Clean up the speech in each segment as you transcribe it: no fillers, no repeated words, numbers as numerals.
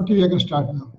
Okay, we are going to start now.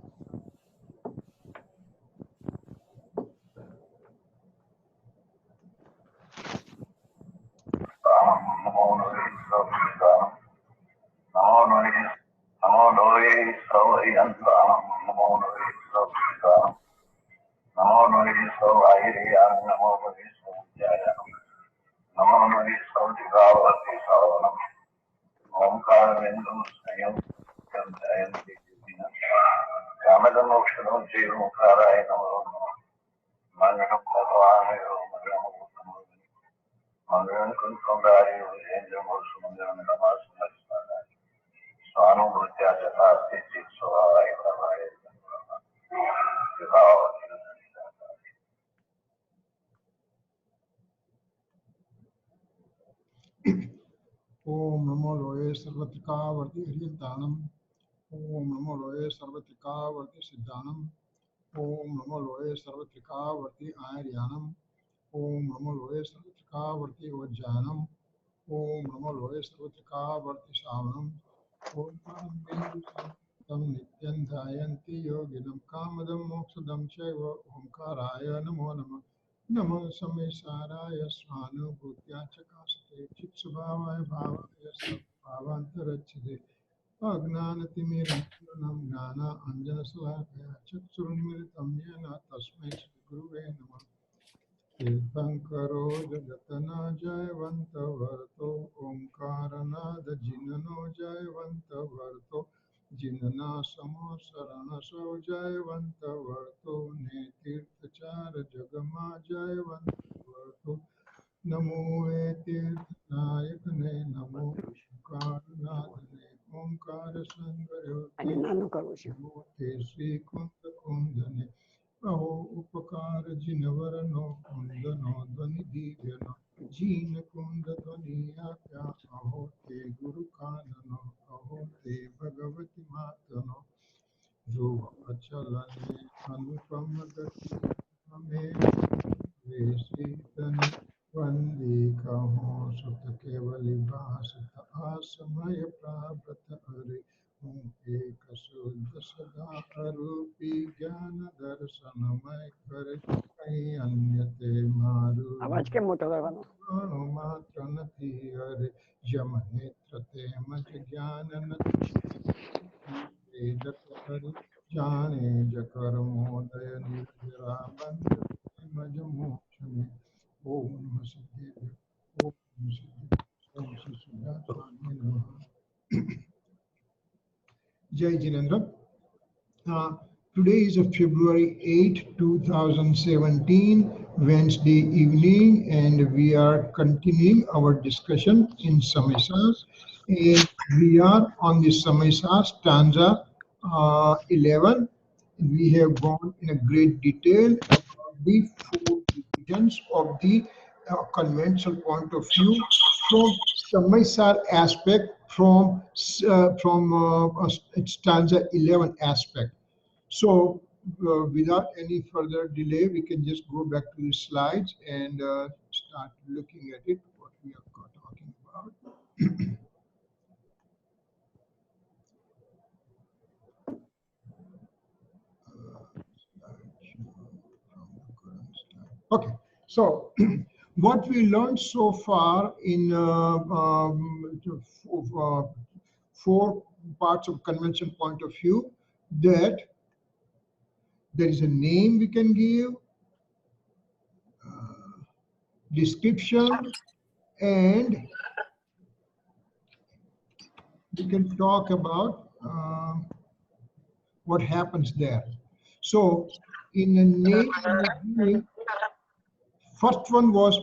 Om Namo Loe Sarvatrika Varti Hriyantanam. Om Namo Loe Sarvatrika Varti Siddhanam. Om Namo Loe Sarvatrika Varti Aaryanam. Om Namo Loe Sarvatrika Varti Vajjanam. Om Namo Loe Sarvatrika Varti Savanam. Om Bindu Tam Nityan Dhayanti Yoginam Kamadam Moksadam Chaiva Omkaraya Namo Namah. Namo Samaysaraya Swanubhutya Chakasate Chitsubhavaya Bhavaya Bhavantarachide Agnanatimirandhanam Gnana Anjana Salakaya Chaksurunmilitam Yena Tasmai Shri Guruve Namah. Tirthankaro Jagatana Jayavanta Varto Omkaranada Jinano Jayavanta Varto Jinana Samo Sarana So Jayavanta Varto Netirthachara Jagama Jayavanta Varto Namo Tirthanayakane Namo Omkaranadane Omkara Sangayote Namo Te Sri Kunda Kundane Aho Upakara Jinavarano Kundano Dvani Divyano Jina Kunda Dvani Apya Aho Te Guru Kanano Aho Te Bhagavati Matano Dhruva Achalane Anupamadati Ame Vesitani Vandi Kaho Sutta Kevali Bhasata Asamaya Prabhata Hari Om Eka Suddha Sada Arupi Jnana Darshanamay Kare Kai Anyate Maru आवाज के मोटा करवाना Matra Nati Hare Jamanetra Tema Jnana Nati Jane Jakarmodaya Nirjara Bandha Majamochane Om Namah Siddhaya Om Namah Siddhaya Om Shri Siddharthaya Namaha. Jai Jinendra. Today is February 8, 2017, Wednesday evening, and we are continuing our discussion in Samaysar. And we are on the Samaysar stanza 11. We have gone in a great detail about the four divisions of the conventional point of view from Samaysar aspect, from stanza 11 aspect. So without any further delay, we can just go back to the slides and start looking at it, what we are talking about. Okay, so what we learned so far in four parts of convention point of view, that there is a name we can give, description, and we can talk about what happens there. So in the name, first one was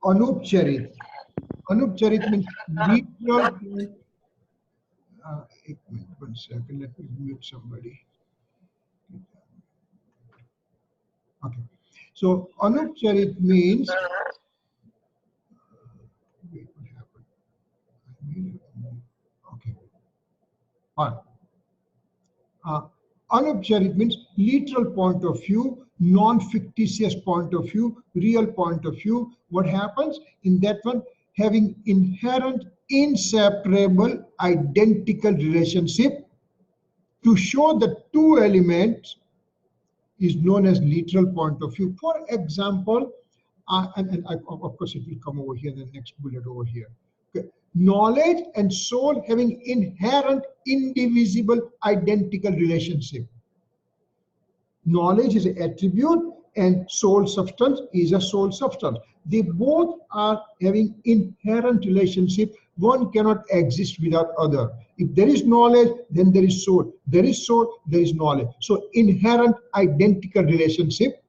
Anupcharit. Anupcharit means literal. One second, let me mute somebody. Okay. So Anupcharit means, wait, what happened? Okay. All right. Anupcharit means literal point of view, non-fictitious point of view, real point of view. What happens in that one? Having inherent, inseparable, identical relationship to show the two elements is known as literal point of view. For example, of course it will come over here, the next bullet over here. Okay. Knowledge and soul having inherent, indivisible, identical relationship. Knowledge is an attribute and soul substance is a soul substance. They both are having inherent relationship. One cannot exist without other. If there is knowledge, then there is soul. There is soul, there is knowledge. So inherent, identical relationship.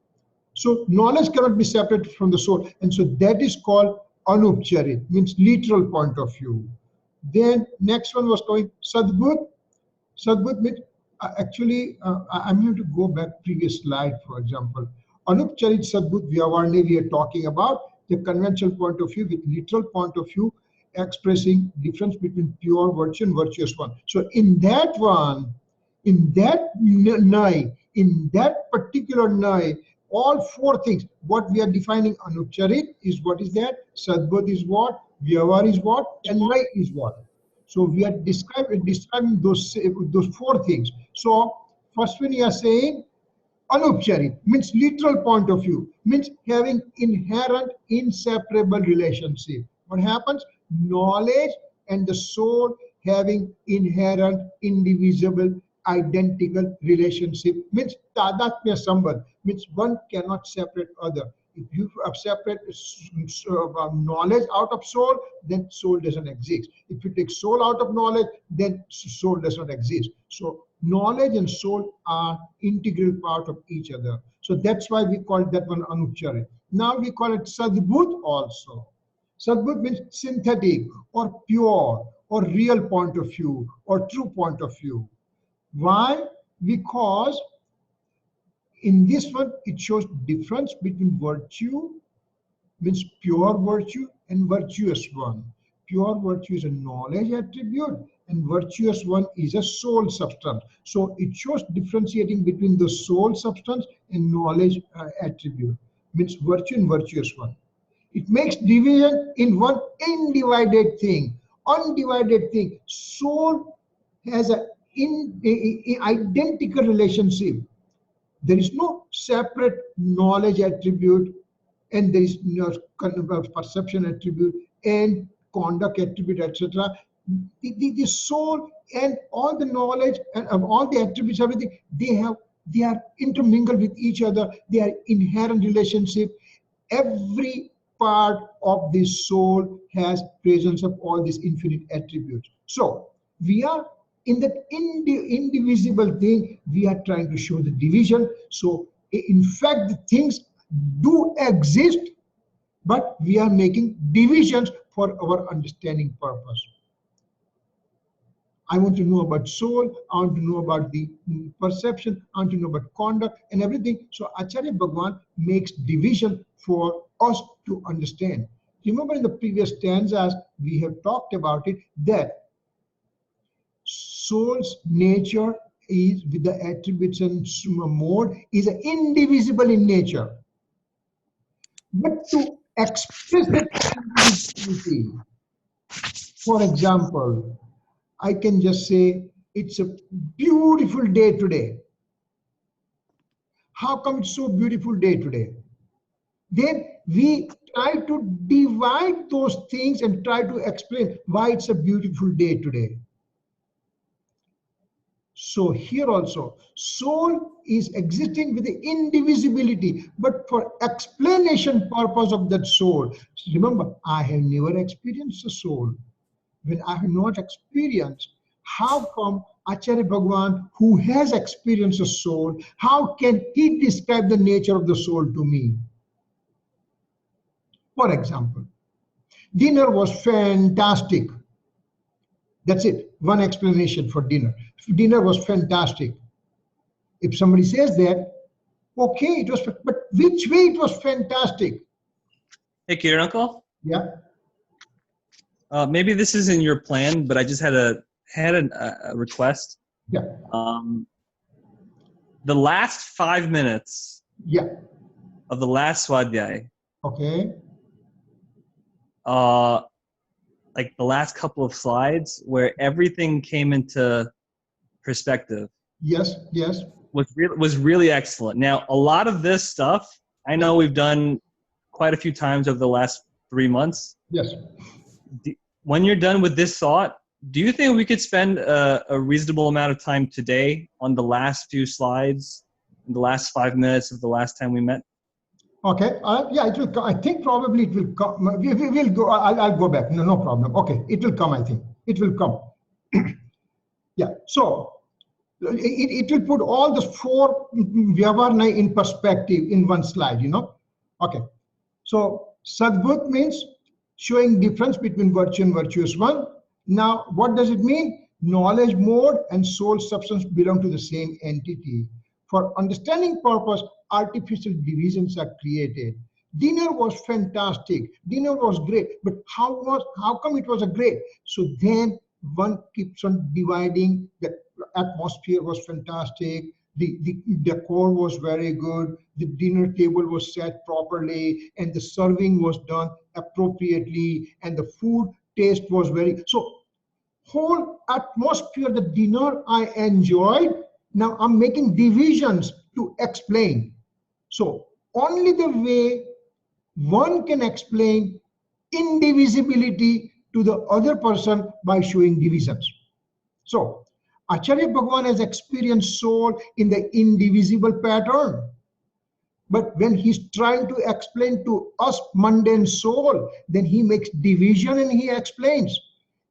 So knowledge cannot be separated from the soul. And so that is called anupcharit, means literal point of view. Then next one was going sadbut. Sadbut means I'm going to go back previous slide, for example. Anupcharit sadbut vyavarne we are talking about the conventional point of view with literal point of view expressing difference between pure virtue and virtuous one. So in that one, in that nai, in that particular nai, all four things, what we are defining anupcharit is what is that, sadbut is what, vyavar is what, and nai is what. So we are describing those four things. So first when you are saying anupcharit means literal point of view, means having inherent, inseparable relationship. What happens? Knowledge and the soul having inherent, indivisible, identical relationship, means tadatmya sambandh, means one cannot separate other. If you separate knowledge out of soul, then soul doesn't exist. If you take soul out of knowledge, then soul does not exist. So knowledge and soul are integral part of each other. So that's why we call that one anupcharit. Now we call it sadbut also. Sadbut means synthetic or pure or real point of view or true point of view. Why? Because in this one, it shows difference between virtue, means pure virtue, and virtuous one. Pure virtue is a knowledge attribute, and virtuous one is a soul substance. So it shows differentiating between the soul substance and knowledge attribute, means virtue and virtuous one. It makes division in one undivided thing. Undivided thing. Soul has an identical relationship. There is no separate knowledge attribute, and there is no perception attribute and conduct attribute, etc. The soul and all the knowledge and all the attributes, everything, they are intermingled with each other. They are inherent relationship. Every part of the soul has presence of all these infinite attributes. So we are in that indivisible thing, we are trying to show the division. So in fact, the things do exist, but we are making divisions for our understanding purpose. I want to know about soul, I want to know about the perception, I want to know about conduct and everything. So Acharya Bhagwan makes division for us to understand. Remember in the previous stanzas, we have talked about it, that soul's nature is with the attributes and mode is indivisible in nature. But to express that individuality, for example, I can just say it's a beautiful day today. How come it's so beautiful day today? Then we try to divide those things and try to explain why it's a beautiful day today. So here also, soul is existing with the indivisibility, but for explanation purpose of that soul. Remember, I have never experienced a soul. When I have not experienced, how come Acharya Bhagwan, who has experienced a soul, how can he describe the nature of the soul to me? For example, dinner was fantastic. That's it. One explanation for dinner. Dinner was fantastic. If somebody says that, okay, it was, but which way it was fantastic? Hey, Kirit, uncle. Yeah. Maybe this isn't your plan, but I just had a request. Yeah. The last 5 minutes. Yeah. Of the last Swadhay. Okay. Like the last couple of slides where everything came into perspective. Yes, yes. was really excellent. Now, a lot of this stuff, I know we've done quite a few times over the last 3 months. Yes. When you're done with this thought, do you think we could spend a reasonable amount of time today on the last few slides, in the last 5 minutes of the last time we met? Okay. Yeah, it will come. I think probably it will come. We will go. I'll go back. No, no problem. Okay, it will come. I think it will come. Yeah. So it will put all the 4 Vyavarna in perspective in one slide. Okay. So Sadbut means showing difference between virtue and virtuous one. Now, what does it mean? Knowledge mode and soul substance belong to the same entity. For understanding purpose, artificial divisions are created. Dinner was fantastic. Dinner was great. But how come it was a great? So then one keeps on dividing. The atmosphere was fantastic. The decor was very good. The dinner table was set properly, and the serving was done appropriately, and the food taste was very so. Whole atmosphere, the dinner I enjoyed. Now I'm making divisions to explain. So only the way one can explain indivisibility to the other person by showing divisions. So Acharya Bhagavan has experienced soul in the indivisible pattern. But when he's trying to explain to us mundane soul, then he makes division and he explains.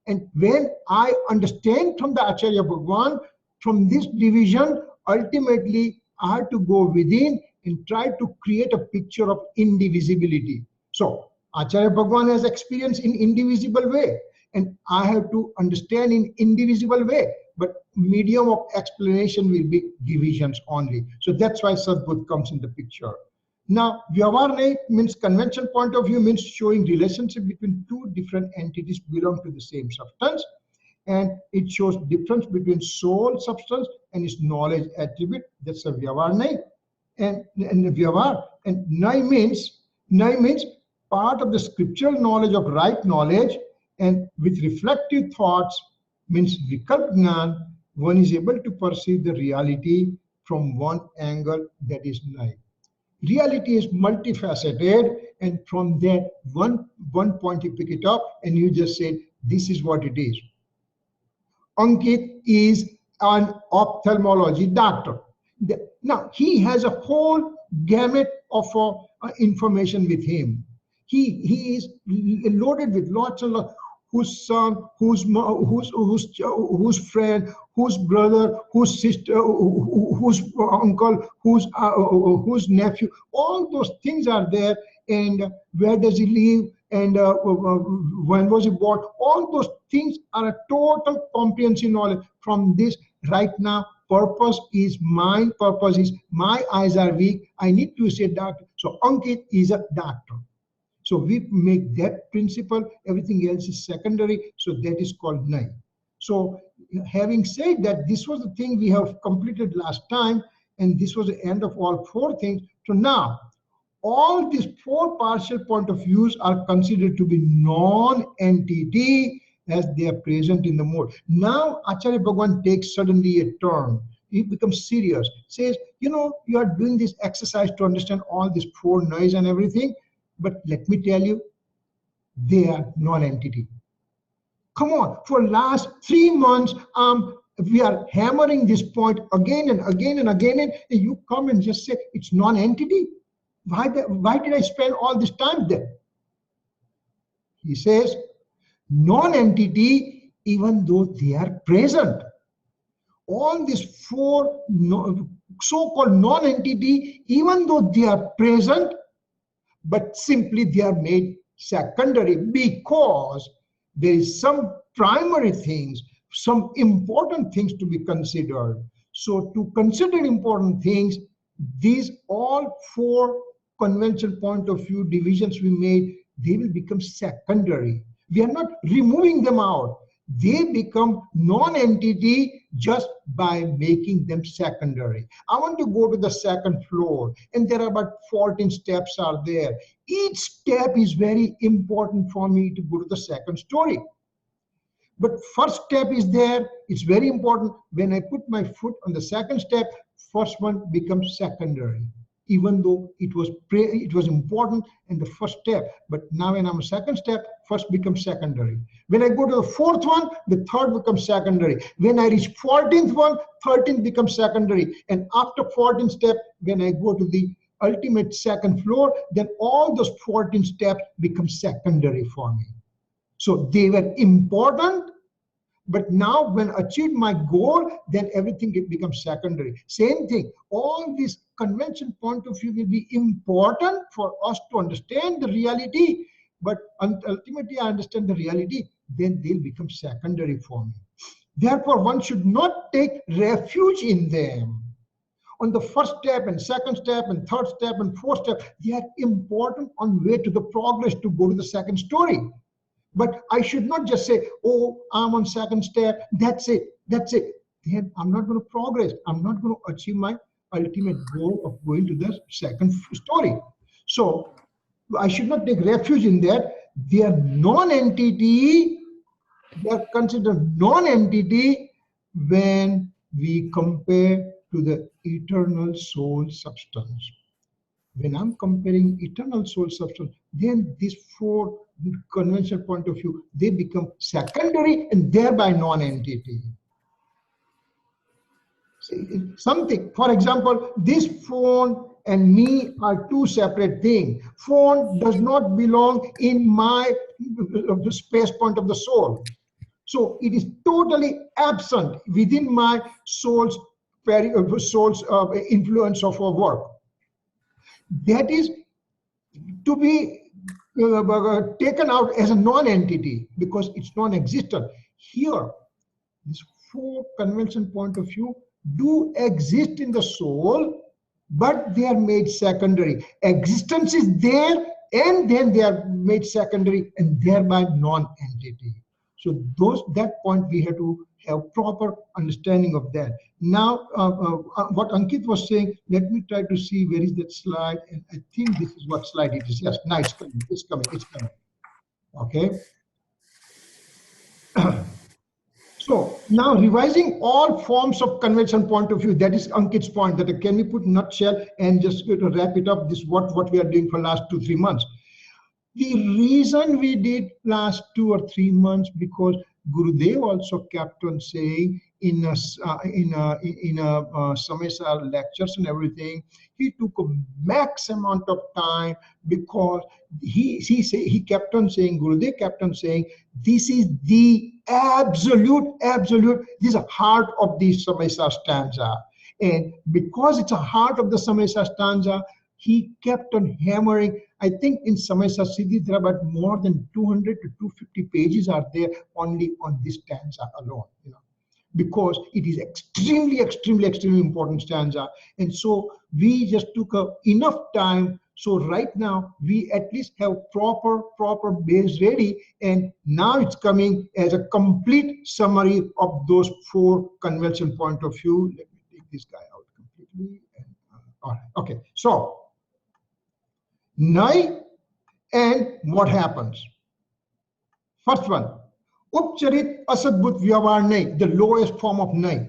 And when I understand from the Acharya Bhagavan, from this division, ultimately I have to go within and try to create a picture of indivisibility. So Acharya Bhagavan has experience in indivisible way, and I have to understand in indivisible way. But medium of explanation will be divisions only. So that's why Sadbut comes in the picture. Now, Vyavarna means conventional point of view means showing relationship between 2 different entities belong to the same substance. And it shows difference between soul substance and its knowledge attribute. That's a Vyavarna. And the Vyavar. And Nai means part of the scriptural knowledge of right knowledge, and with reflective thoughts means Vikalp Gnan, one is able to perceive the reality from one angle, that is Nai. Reality is multifaceted, and from that one point you pick it up and you just say, this is what it is. Ankit is an ophthalmology doctor. Now, he has a whole gamut of information with him. He is loaded with lots of whose son, whose friend, whose brother, whose sister, whose uncle, whose nephew. All those things are there. And where does he live? And when was he born? All those things are a total comprehensive knowledge. From this right now, purpose is my eyes are weak. I need to say doctor. So Ankit is a doctor. So we make that principle, everything else is secondary, so that is called Nai. So having said that, this was the thing we have completed last time, and this was the end of all 4 things. So now, all these 4 partial point of views are considered to be non-entity as they are present in the mode. Now Acharya Bhagavan takes suddenly a turn. He becomes serious, says, you are doing this exercise to understand all these 4 Nais and everything. But let me tell you, they are non-entity. Come on, for last 3 months, we are hammering this point again and again and again, and you come and just say it's non-entity. Why did I spend all this time there? He says, non-entity, even though they are present. All these 4 so-called non-entity, even though they are present, but simply they are made secondary because there is some primary things, some important things to be considered. So to consider important things, these all 4 conventional point of view divisions we made, they will become secondary. We are not removing them out. They become non-entity just by making them secondary. I want to go to the 2nd floor, and there are about 14 steps are there. Each step is very important for me to go to the 2nd story. But first step is there, it's very important. When I put my foot on the second step, first one becomes secondary, even though it was important in the first step. But now when I'm a second step, first becomes secondary. When I go to the fourth one, the third becomes secondary. When I reach 14th one, 13th becomes secondary. And after 14th step, when I go to the ultimate second floor, then all those 14 steps become secondary for me. So they were important, but now when I achieve my goal, then everything becomes secondary. Same thing, all this convention point of view will be important for us to understand the reality, but ultimately I understand the reality, then they'll become secondary for me. Therefore, one should not take refuge in them. On the first step and second step and third step and fourth step, they are important on way to the progress to go to the second story. But I should not just say, oh, I'm on second step, that's it. Then I'm not going to progress. I'm not going to achieve my ultimate goal of going to the second story. So I should not take refuge in that. They are non-entity. They are considered non-entity when we compare to the eternal soul substance. When I'm comparing eternal soul substance, then these four conventional point of view, they become secondary and thereby non-entity. Something, for example, this phone and me are two separate things. Phone does not belong in my space point of the soul. So it is totally absent within my soul's influence of our work. That is to be taken out as a non-entity because it's non-existent. Here, this four convention point of view do exist in the soul, but they are made secondary. Existence is there, and then they are made secondary and thereby non-entity. So that point we have to have proper understanding of that. Now, what Ankit was saying, let me try to see where is that slide, and I think this is what slide it is. Yes, now it's coming. Okay. So now revising all forms of convention point of view, that is Ankit's point, that can we put nutshell and just wrap it up, this what we are doing for last 2-3 months. The reason we did last 2 or 3 months, because Gurudev also kept on saying in Samaysar lectures and everything, he took a max amount of time because he kept on saying, Gurudev kept on saying, this is the absolute, this is the heart of the Samaysar stanza. And because it's a heart of the Samaysar stanza, he kept on hammering. I think in Samaysar Siddhi, there are about more than 200 to 250 pages are there only on this stanza alone, because it is extremely important stanza. And so we just took enough time. So right now we at least have proper base ready, and now it's coming as a complete summary of those 4 convention point of view. Let me take this guy out completely. And, all right. Okay. So Nai and what happens? First one, Upcharit Asadbhut Vyavar Nai, the lowest form of Nai.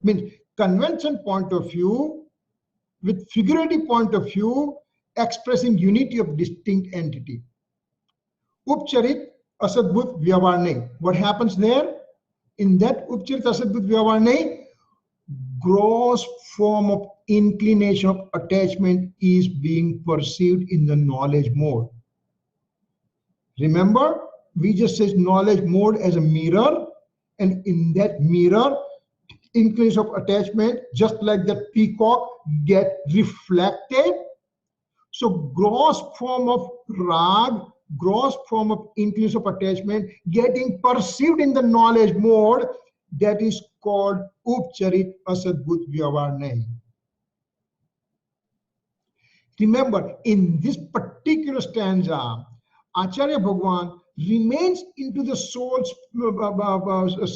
Means convention point of view with figurative point of view expressing unity of distinct entity. Upcharit Asadbhut Vyavar Nai. What happens there? In that Upcharit Asadbhut Vyavar Nai, gross form of inclination of attachment is being perceived in the knowledge mode. Remember, we just said knowledge mode as a mirror, and in that mirror, inclination of attachment, just like the peacock, get reflected. So gross form of rag, gross form of inclination of attachment getting perceived in the knowledge mode, that is called Upcharit Asadbhut Vyavar Nai. Remember, in this particular stanza, Acharya Bhagwan remains into the soul's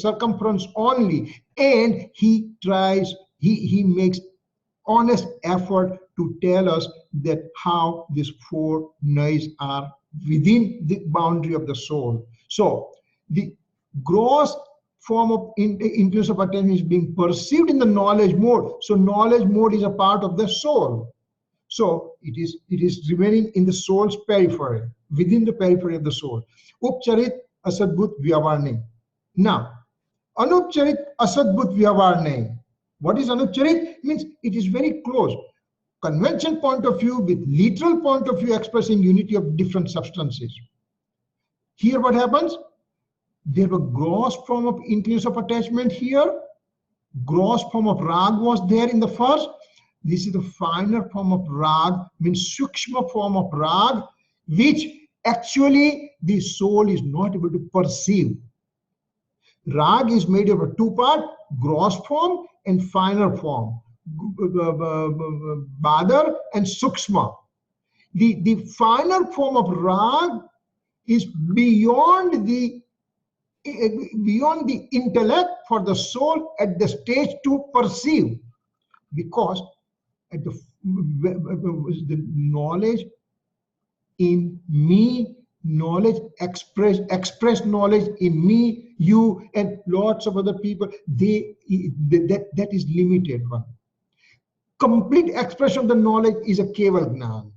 circumference only, and he tries, he makes honest effort to tell us that how these 4 Nais are within the boundary of the soul. So the gross form of influence of attention is being perceived in the knowledge mode. So knowledge mode is a part of the soul. So it is remaining in the soul's periphery, within the periphery of the soul. Upcharit asadbhut vyavarne. Now, anupcharit asadbhut vyavarne. What is anupcharit? Means it is very close. Convention point of view with literal point of view expressing unity of different substances. Here what happens? There was gross form of influence of attachment here. Gross form of rag was there in the first. This is the finer form of rag, means sukshma form of rag, which actually the soul is not able to perceive. Rag is made of a two part, gross form and finer form, badar and sukshma. The finer form of rag is beyond the intellect for the soul at the stage to perceive, because at the knowledge in me, knowledge express knowledge in me, you, and lots of other people, that is limited one. Complete expression of the knowledge is a keval jnana.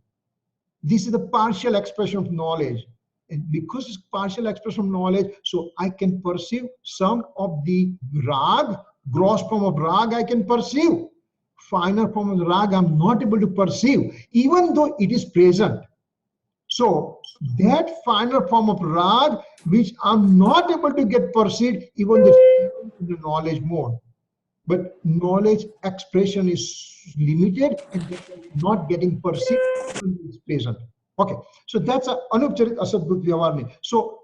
This is the partial expression of knowledge. And because it's partial expression of knowledge, so I can perceive some of the rag, gross form of rag I can perceive. Finer form of the rag I'm not able to perceive, even though it is present. So that finer form of rag, which I'm not able to get perceived, even though it's in the knowledge mode. But knowledge expression is limited and not getting perceived when it's present. Okay, so that's a anupcharit asadbhut vyavarne. So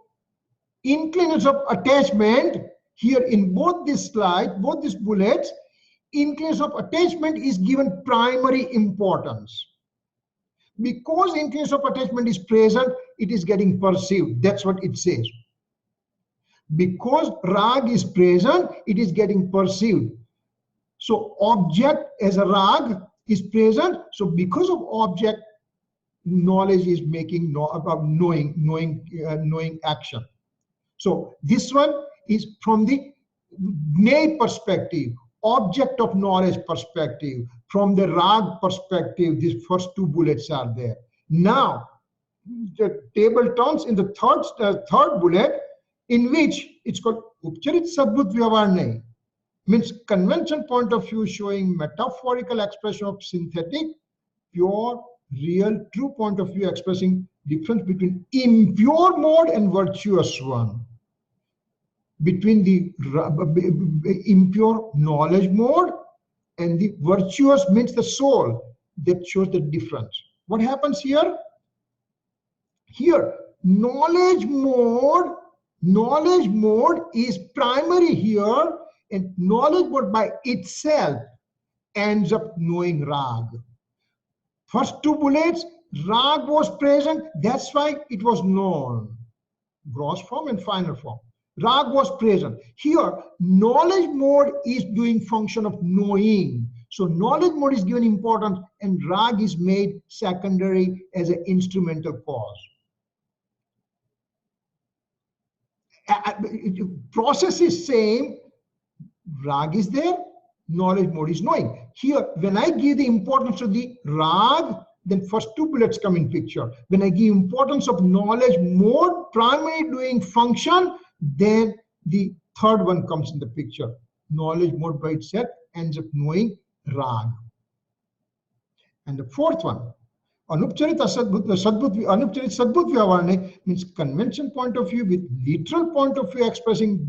inclination of attachment here in both this slide, both these bullets, inclination of attachment is given primary importance. Because inclination of attachment is present, it is getting perceived. That's what it says. Because rag is present, it is getting perceived. So object as a rag is present. So because of object, knowledge is making knowing action. So this one is from the Jnai perspective, object of knowledge perspective. From the rag perspective, these first two bullets are there. Now the table turns in the third bullet, in which it's called Upcharit Sadbhut Vyavarne, means convention point of view showing metaphorical expression of synthetic, pure, real, true point of view expressing difference between impure mode and virtuous one. Between the impure knowledge mode and the virtuous means the soul, that shows the difference. What happens here? Here, knowledge mode is primary here, and knowledge mode by itself ends up knowing rag. First two bullets, rag was present, that's why it was known. Gross form and finer form. Rag was present. Here, knowledge mode is doing function of knowing. So knowledge mode is given importance and rag is made secondary as an instrumental cause. Process is same, rag is there, knowledge mode is knowing. Here, when I give the importance to the rag, then first two bullets come in picture. When I give importance of knowledge mode, primary doing function, then the third one comes in the picture. Knowledge mode by itself ends up knowing rag. And the fourth one, Anupcharit Sadbhut Vyavarne means convention point of view with literal point of view expressing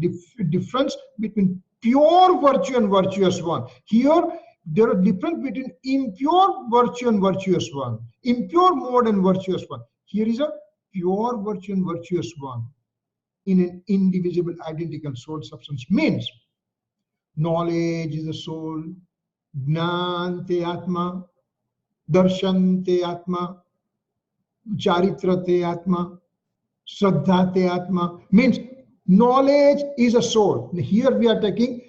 difference between pure virtue and virtuous one. Here, there are difference between impure virtue and virtuous one, impure mode and virtuous one. Here is a pure virtue and virtuous one in an indivisible identical soul substance. Means knowledge is the soul, Jnana te Atma, Darshan te Atma, Charitra te Atma, Shraddha te Atma. Means knowledge is a soul. Here we are taking,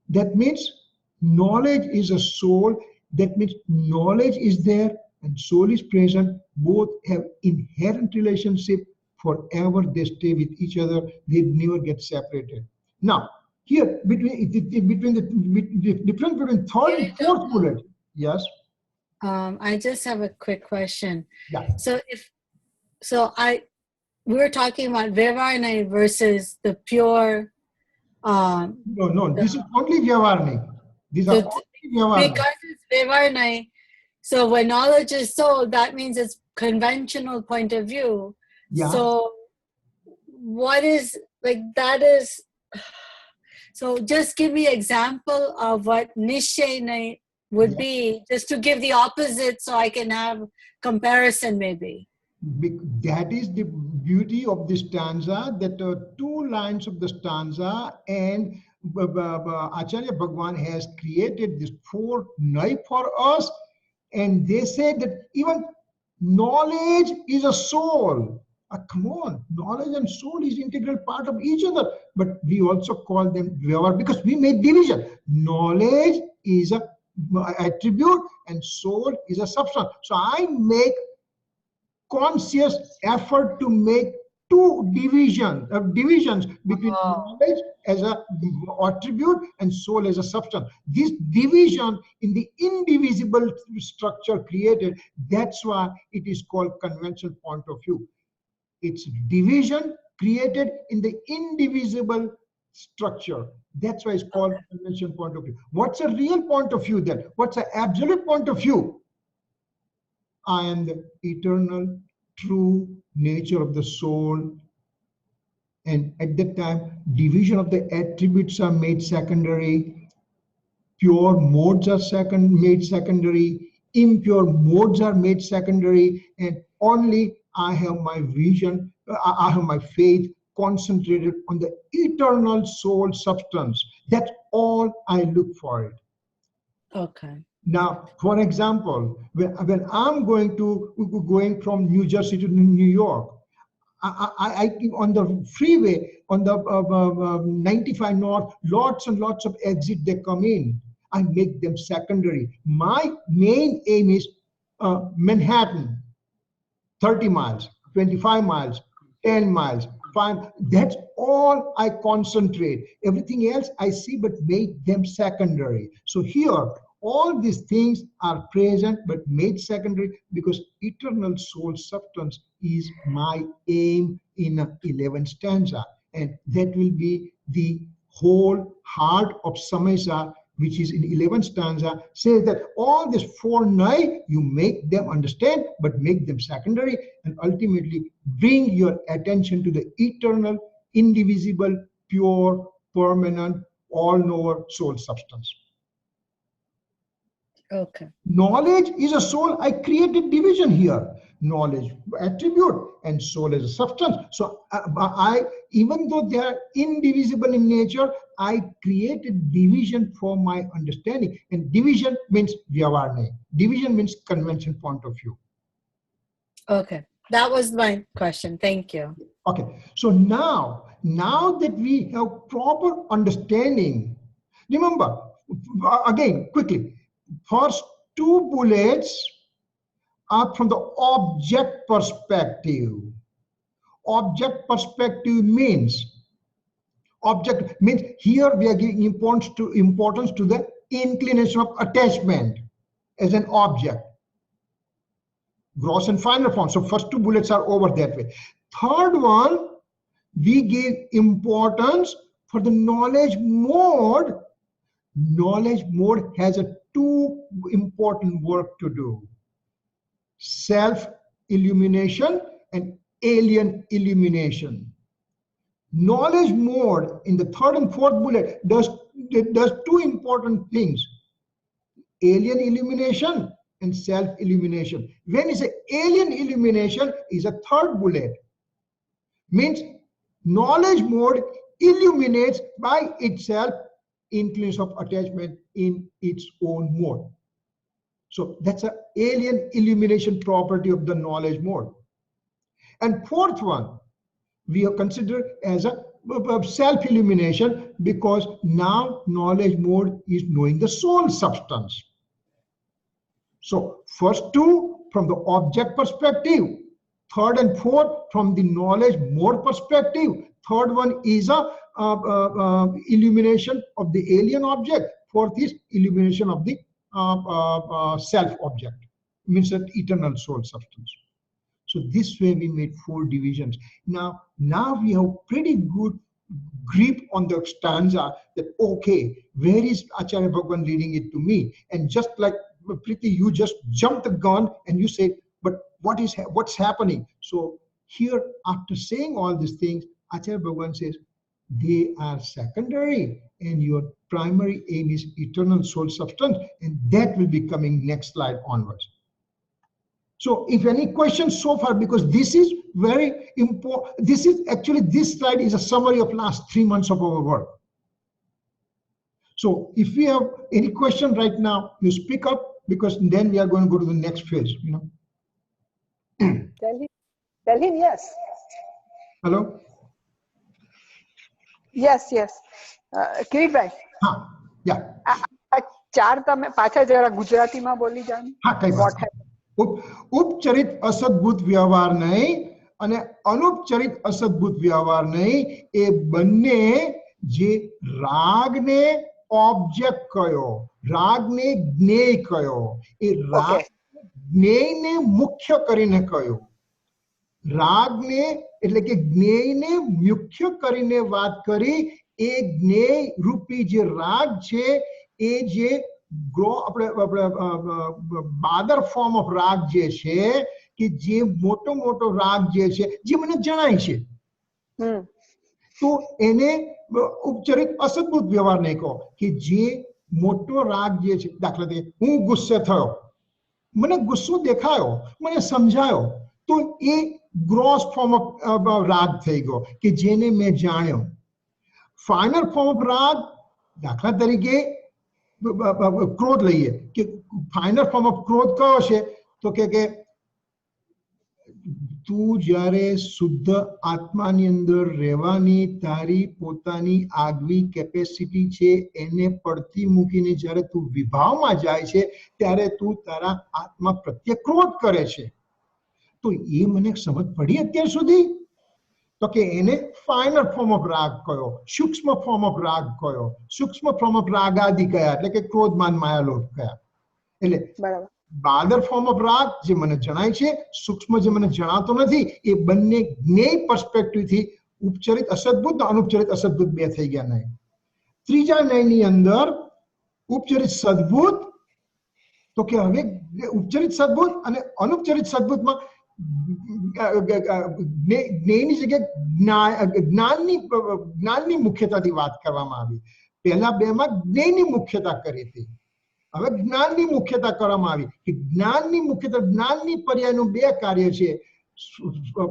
that means knowledge is a soul. That means knowledge is there and soul is present. Both have inherent relationship. Forever they stay with each other. They never get separated. Now, Here, between the difference between third and fourth bullet. Yes. I just have a quick question. Yeah. We were talking about Vyavarnai versus the pure. No, this is only Vyavarnai. These are only Vyavarnai. Because it's Vyavarnai, so when knowledge is soul, that means it's conventional point of view. Yeah. So what is, like, that is, so just give me example of what Nishaynai would be, just to give the opposite so I can have comparison maybe. That is the beauty of the stanza, that two lines of the stanza, and Acharya Bhagwan has created this four nai for us, and they say that even knowledge is a soul. Come on, knowledge and soul is integral part of each other, but we also call them Vyavar because we make division. Knowledge is a attribute and soul is a substance. So I make conscious effort to make two divisions between knowledge as an attribute and soul as a substance. This division in the indivisible structure created, that's why it is called conventional point of view. It's division created in the indivisible structure. That's why it's called conventional point of view. What's a real point of view then? What's an absolute point of view? I am the eternal, true nature of the soul. And at that time, division of the attributes are made secondary. Pure modes are made secondary. Impure modes are made secondary. And only I have my vision, I have my faith concentrated on the eternal soul substance. That's all I look for it. Okay. Now, for example, when I'm going from New Jersey to New York, I on the freeway, on the 95 North, lots and lots of exits they come in. I make them secondary. My main aim is Manhattan, 30 miles, 25 miles, 10 miles, 5. That's all I concentrate. Everything else I see, but make them secondary. So here, all these things are present but made secondary because eternal soul substance is my aim in 11th stanza. And that will be the whole heart of Samaysar, which is in 11th stanza, says that all these four nai, you make them understand, but make them secondary, and ultimately bring your attention to the eternal, indivisible, pure, permanent, all-knower soul substance. Okay. Knowledge is a soul. I created division here. Knowledge attribute and soul as a substance. So I, even though they are indivisible in nature, I created division for my understanding. And division means Vyavarnai. Division means convention point of view. Okay. That was my question. Thank you. Okay. So now that we have proper understanding, remember, again, quickly, first two bullets are from the object perspective. Object perspective means here we are giving importance to the inclination of attachment as an object. Gross and finer form. So first two bullets are over that way. Third one, we give importance for the knowledge mode. Knowledge mode has two important work to do: self-illumination and alien illumination. Knowledge mode in the third and fourth bullet does two important things: alien illumination and self-illumination. When is alien illumination is a third bullet. Means knowledge mode illuminates by itself inclination of attachment in its own mode. So that's an alien illumination property of the knowledge mode. And fourth one, we have considered as a self-illumination, because now knowledge mode is knowing the soul substance. So first two from the object perspective, third and fourth from the knowledge mode perspective. Third one is a illumination of the alien object. Fourth is illumination of the self object, means that eternal soul substance. So this way we made 4 divisions. Now we have pretty good grip on the stanza that, okay, where is Acharya Bhagwan leading it to me? And just like Priti, you just jumped the gun and you say, but what's happening? So here, after saying all these things, Acharya Bhagwan says, they are secondary and your primary aim is eternal soul substance, and that will be coming next slide onwards. So if any questions so far, because this is very important, this slide is a summary of last 3 months of our work. So if we have any question right now, you speak up, because then we are going to go to the next phase, you know. Tell him yes. Hello? Yes. Kirit bhai. હા, yeah. 4 તમે પાછા જરા ગુજરાતીમાં બોલી જાઓ. હા, કઈ વાત નહીં. ઉપચરિત અસદભૂત વ્યવહાર નહીં અને અનુપચરિત અસદભૂત વ્યવહાર નહીં, એ બંને જે રાગને ઓબ્જેક્ટ કયો, રાગને જ્ઞેય કયો, એ રાગ જ્ઞેયને મુખ્ય કરીને કયો. રાગને એટલે કે જ્ઞેયને મુખ્ય કરીને વાત કરી. એ જ્ઞેય રૂપી જે રાગ છે, એ જે બાદર ફોર્મ ઓફ રાગ જે છે, કે જે મોટો રાગ જે છે, જે મને જણાય છે, તો એને ઉપચરિત અસદભૂત વ્યવહાર નહીં કહો. કે જે મોટો રાગ જે છે, દાખલા તરીકે હું ગુસ્સે થયો, મને ગુસ્સો દેખાયો, મને સમજાયો, તો એ ગ્રોસ ફોર્મ ઓફ રાગ થઈ ગયો, કે જેને મેં જાણ્યો. ફાઇનલ ફોર્મ ઓફ રાગ, દાખલા તરીકે ક્રોધ લઈએ, કે ફાઇનલ ફોર્મ ઓફ ક્રોધ કયો છે, તો કે તું જ્યારે શુદ્ધ આત્માની અંદર રહેવાની તારી પોતાની આગવી કેપેસિટી છે, એને પડતી મૂકીને જ્યારે તું વિભાવમાં જાય છે, ત્યારે તું તારા આત્મા પ્રત્યે ક્રોધ કરે છે. તો એ મને સમજ પડી અત્યાર સુધી? તો કે એને ફાઇનલ ફોર્મ ઓફ રાગ કયો, સૂક્ષ્મ ફોર્મ ઓફ રાગ કયો, સૂક્ષ્મ ફોર્મ ઓફ રાગ આદિ કયા, એટલે કે ક્રોધ માન માયા લોભ કયા. એટલે બાદર ફોર્મ ઓફ રાગ જે મને જણાય છે, સૂક્ષ્મ જે મને જણાતો નથી, એ બંને જ્ઞેય પર્સપેક્ટિવ થી ઉપચરિત અસદભૂત અને અનુપચરિત અસદભૂત બે થઈ ગયા નહીં. ત્રીજા નયની અંદર ઉપચરિત સદભૂત, તો કે હવે ઉપચરિત સદભૂત અને અનુપચરિત સદભૂતમાં જ્ઞેયની જગ્યાએ જ્ઞાનની મુખ્યતાથી વાત કરવામાં આવી. પહેલા બેમાં જ્ઞેયની મુખ્યતા કરી હતી, હવે જ્ઞાનની મુખ્યતા કરવામાં આવી. કે જ્ઞાનની મુખ્યતા, જ્ઞાનની પર્યાયનું 2 કાર્ય છે,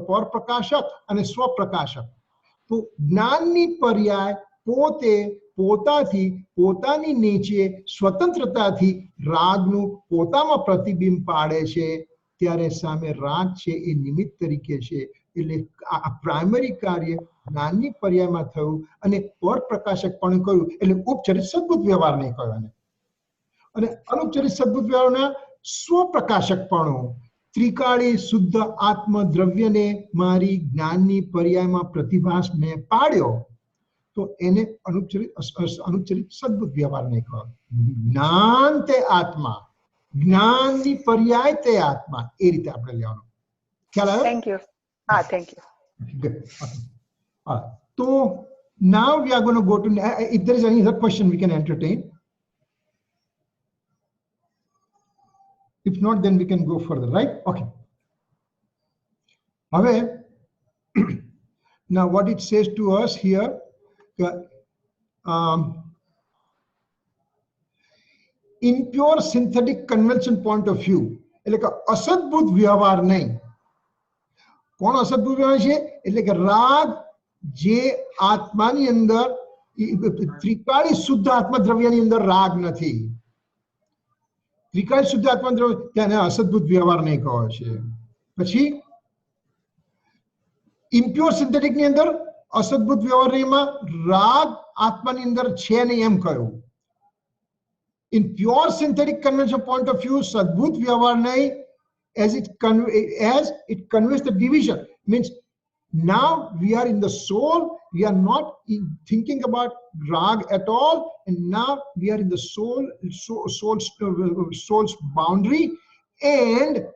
પરપ્રકાશક અને સ્વપ્રકાશક. તો જ્ઞાનની પર્યાય પોતે પોતાથી, પોતાની નીચે સ્વતંત્રતાથી રાગનું પોતામાં પ્રતિબિંબ પાડે છે, ત્યારે સામે રાગ છે એ નિમિત્ત તરીકે છે. એટલે આ પ્રાઇમરી કાર્ય જ્ઞાનની પર્યાયમાં થયું અને પરપ્રકાશક પણ કહ્યું, એટલે ઉપચરિત સદભૂત વ્યવહાર નહીં કહ્યો. અને અનુપચરિત સદભૂત વ્યવહારના સ્વપ્રકાશકપણું, ત્રિકાળી શુદ્ધ આત્મ દ્રવ્યને મારી જ્ઞાનની પર્યાયમાં પ્રતિભાસ મેં પાડ્યો, તો એને અનુપચરિત સદભૂત વ્યવહાર નહીં કહ્યો. જ્ઞાન તે આત્મા, જ્ઞાનની પર્યાય તે આત્મા, એ રીતે આપણે લેવાનું. ખ્યાલ આવ્યો? Thank you. હા, thank you. Good. Okay. So now we are going to go to, if there is any other question we can entertain. If not, then we can go further, right? Okay. However, now what it says to us here, in pure synthetic convention point of view, એટલે કે અસદભૂત વ્યવહાર નહીં. કોણ અસદભૂત વ્યવહાર છે? એટલે કે રાગ જે આત્માની અંદર, ત્રિકાળી શુદ્ધ આત્મદ્રવ્યની અંદર રાગ નથી. ત્રિકાળી શુદ્ધ આત્મદ્રવ્ય, તેને અસદભૂત વ્યવહાર નહીં કહો છે. પછી ઇમ્પ્યોર સિન્થેટિક ની અંદર અસદભૂત વ્યવહારમાં રાગ આત્માની અંદર છે નહીં એમ કહ્યું. In pure synthetic convention point of view, sadbhut vyavahar nahi, as it conveys the division, means now we are in the soul We are not thinking about rag at all, and now we are in the soul's boundary, and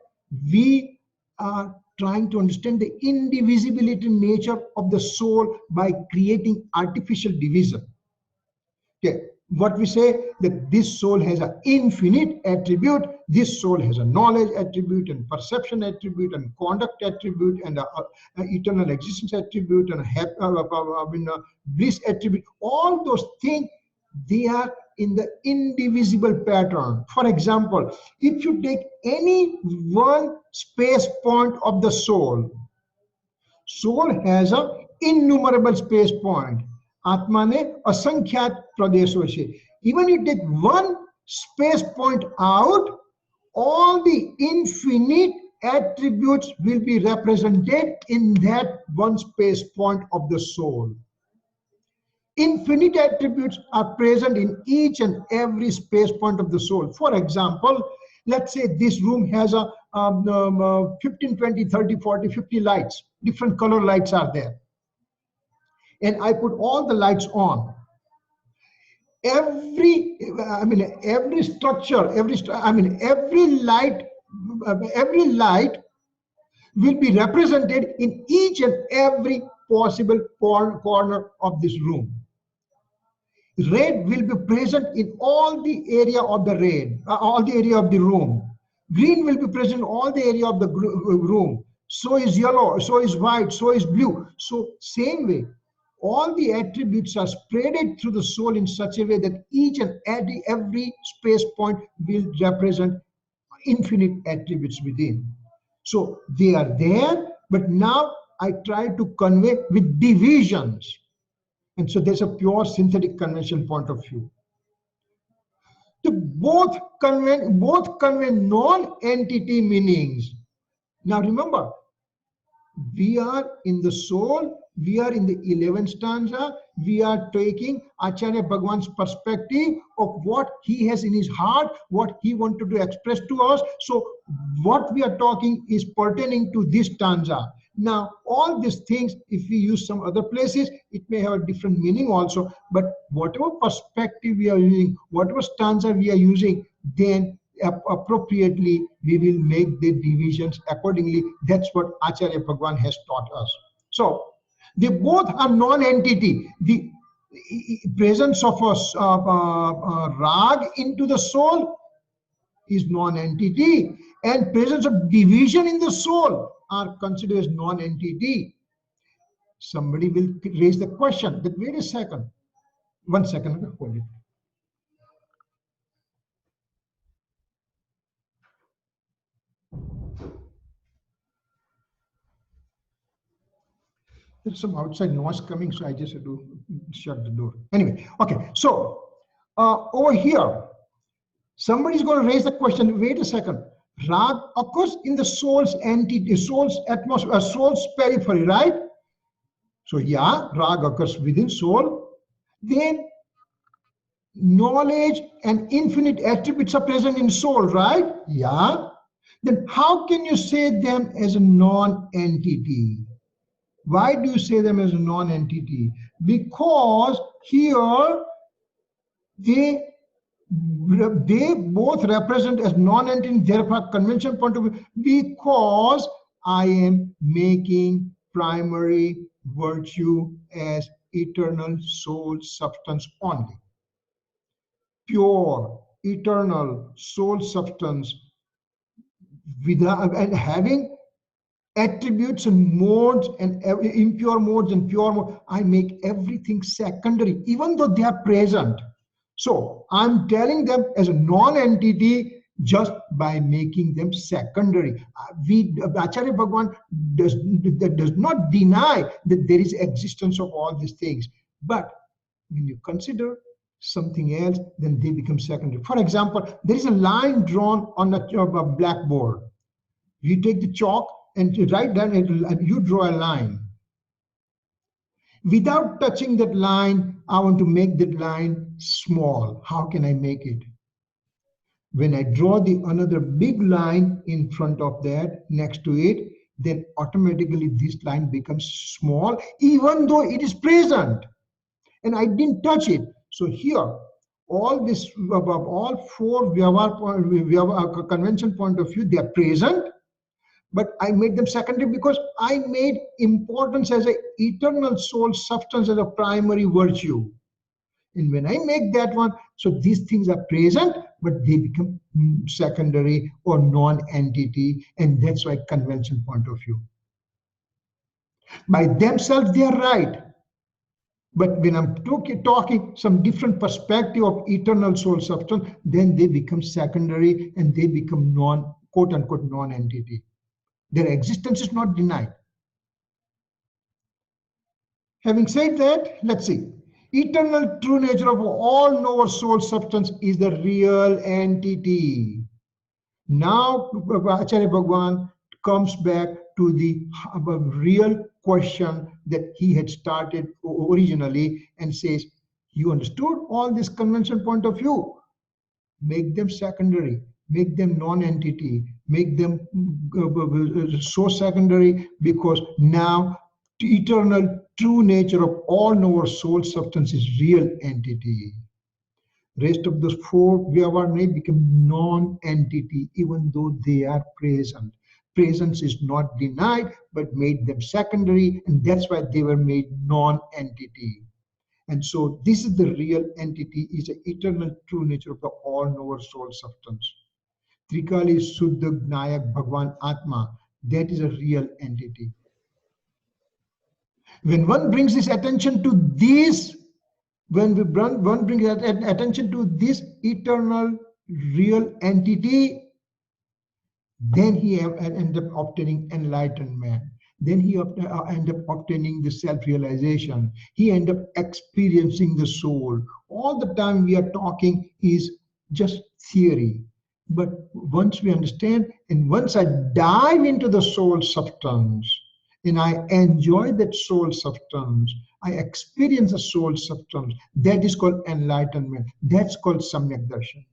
we are trying to understand the indivisibility nature of the soul by creating artificial division. Okay, what we say that this soul has an infinite attribute, this soul has a knowledge attribute and perception attribute and conduct attribute and a eternal existence attribute and a bliss attribute. All those things, they are in the indivisible pattern. For example, if you take any one space point of the soul has a innumerable space point. आत्मा ने असंख्यात प्रदेशों से. Even you take one space point out, all the infinite attributes will be represented in that one space point of the soul. Infinite attributes are present in each and every space point of the soul. For example, let's say this room has a 15, 20, 30, 40, 50 lights. Different color lights are there. And I put all the lights on. Every structure, every light will be represented in each and every possible corner of this room. Red will be present in all the area of the room. Green will be present in all the area of the room. So is yellow, so is white, so is blue. So same way, all the attributes are spreaded through the soul in such a way that each and every space point will represent infinite attributes within. So they are there, but now I try to convey with divisions. And so there's a pure synthetic convention point of view. So both convey non-entity meanings. Now remember, we are in the soul, we are in the 11th stanza, we are taking Acharya Bhagwan's perspective of what he has in his heart, what he wanted to express to us. So what we are talking is pertaining to this stanza. Now, all these things, if we use some other places, it may have a different meaning also, but whatever perspective we are using, whatever stanza we are using, then appropriately we will make the divisions accordingly. That's what Acharya Bhagwan has taught us. So they both are non-entity. The presence of a rag into the soul is non-entity, and presence of division in the soul are considered as non-entity. Somebody will raise the question that, wait a second, 1 second, hold it. There's some outside noise coming, so I just have to shut the door. Anyway, okay, so over here, somebody's going to raise the question, wait a second, rag occurs in the soul's entity, soul's atmosphere, soul's periphery, right? So yeah, rag occurs within soul. Then knowledge and infinite attributes are present in soul, right? Yeah. Then how can you say them as a non-entity? Why do you say them as a non-entity? Because here they both represent as non-entity, therefore convention point of view, because I am making primary virtue as eternal soul substance only. Pure, eternal soul substance without, and having attributes and modes and impure modes and pure modes, I make everything secondary, even though they are present. So I'm telling them as a non-entity just by making them secondary. Acharya Bhagwan does not deny that there is existence of all these things, but when you consider something else, then they become secondary. For example, there is a line drawn on a blackboard. You take the chalk and you write down it, and you draw a line. Without touching that line, I want to make that line small. How can I make it? When I draw the another big line in front of that, next to it, then automatically this line becomes small, even though it is present. And I didn't touch it. So here, all this, all four convention point of view, they are present, but I made them secondary because I made importance as an eternal soul substance as a primary virtue. And when I make that one, so these things are present, but they become secondary or non-entity, and that's why convention point of view. By themselves, they are right. But when I'm talking some different perspective of eternal soul substance, then they become secondary and they become quote unquote non-entity. Their existence is not denied. Having said that, let's see. Eternal true nature of all knower soul substance is the real entity. Now Acharya Bhagwan comes back to the real question that he had started originally and says, you understood all this convention point of view? Make them secondary, make them non-entity, make them so secondary, because now the eternal true nature of all knower soul substance is real entity. Rest of those four Vyavarna become non-entity, even though they are present. Presence is not denied, but made them secondary, and that's why they were made non-entity. And so this is the real entity, is the eternal true nature of the all-knower soul substance. Trikali Suddha Gnayak Bhagwan Atma, that is a real entity. When one brings his attention to this, when one brings attention to this eternal real entity, then he end up obtaining enlightenment. Then he end up obtaining the self-realization. He end up experiencing the soul. All the time we are talking is just theory. But once we understand, and once I dive into the soul substance, and I enjoy that soul substance, I experience the soul substance, that is called enlightenment. That's called Samyak Darshan.